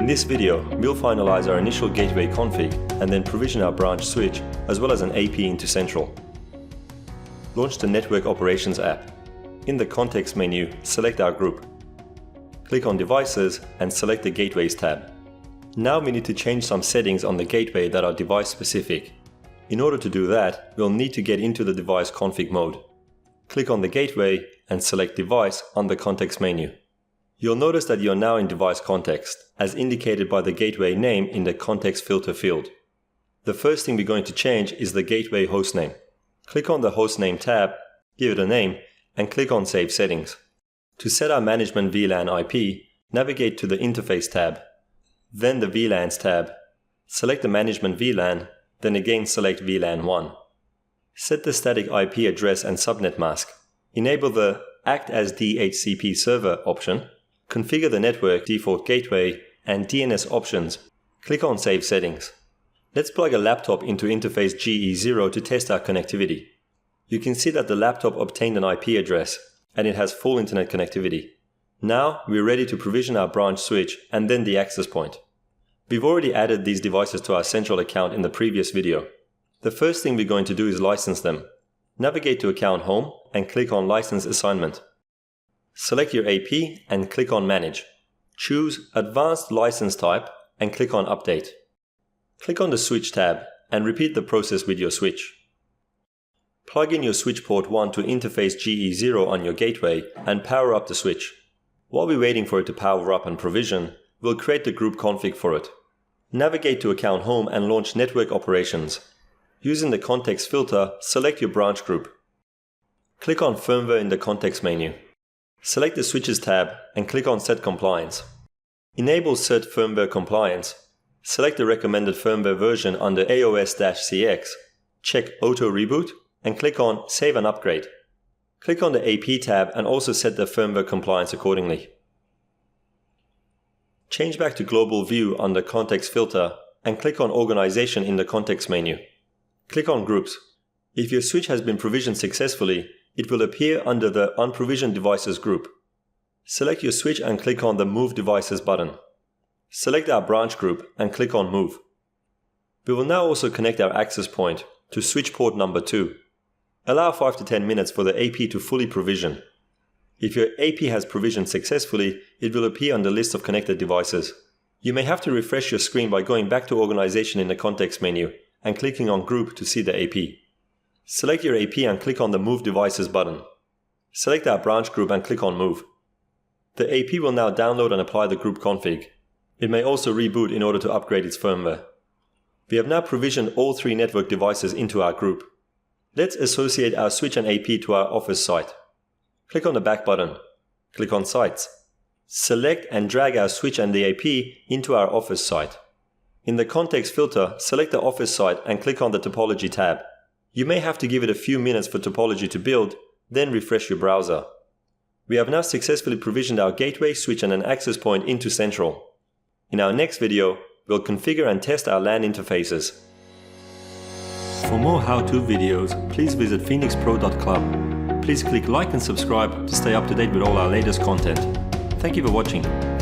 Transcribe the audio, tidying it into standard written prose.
In this video, we'll finalize our initial gateway config and then provision our branch switch as well as an AP into Central. Launch the Network Operations app. In the context menu, select our group. Click on Devices and select the Gateways tab. Now we need to change some settings on the gateway that are device specific. In order to do that, we'll need to get into the device config mode. Click on the gateway and select Device on the context menu. You'll notice that you're now in device context, as indicated by the gateway name in the context filter field. The first thing we're going to change is the gateway hostname. Click on the hostname tab, give it a name, and click on Save Settings. To set our Management VLAN IP, navigate to the Interface tab, then the VLANs tab. Select the Management VLAN, then again select VLAN 1. Set the static IP address and subnet mask. Enable the Act as DHCP server option. Configure the network default gateway and DNS options. Click on Save Settings. Let's plug a laptop into interface GE0 to test our connectivity. You can see that the laptop obtained an IP address and it has full internet connectivity. Now we're ready to provision our branch switch and then the access point. We've already added these devices to our Central account in the previous video. The first thing we're going to do is license them. Navigate to Account Home and click on License Assignment. Select your AP and click on Manage. Choose Advanced License Type and click on Update. Click on the Switch tab and repeat the process with your switch. Plug in your switch port 1 to interface GE0 on your gateway and power up the switch. While we're waiting for it to power up and provision, we'll create the group config for it. Navigate to Account Home and launch Network Operations. Using the context filter, select your branch group. Click on Firmware in the context menu. Select the Switches tab and click on Set Compliance. Enable Set Firmware Compliance. Select the recommended firmware version under AOS-CX. Check Auto Reboot and click on Save and Upgrade. Click on the AP tab and also set the firmware compliance accordingly. Change back to Global View under Context Filter and click on Organization in the context menu. Click on Groups. If your switch has been provisioned successfully, it will appear under the Unprovisioned Devices group. Select your switch and click on the Move Devices button. Select our branch group and click on Move. We will now also connect our access point to switch port number 2. Allow 5 to 10 minutes for the AP to fully provision. If your AP has provisioned successfully, it will appear on the list of connected devices. You may have to refresh your screen by going back to Organization in the context menu and clicking on Group to see the AP. Select your AP and click on the Move Devices button. Select our branch group and click on Move. The AP will now download and apply the group config. It may also reboot in order to upgrade its firmware. We have now provisioned all 3 network devices into our group. Let's associate our switch and AP to our office site. Click on the back button. Click on Sites. Select and drag our switch and the AP into our office site. In the context filter, select the office site and click on the Topology tab. You may have to give it a few minutes for topology to build, then refresh your browser. We have now successfully provisioned our gateway, switch and an access point into Central. In our next video, we'll configure and test our LAN interfaces. For more how-to videos, please visit phoenixpro.club. Please click like and subscribe to stay up to date with all our latest content. Thank you for watching.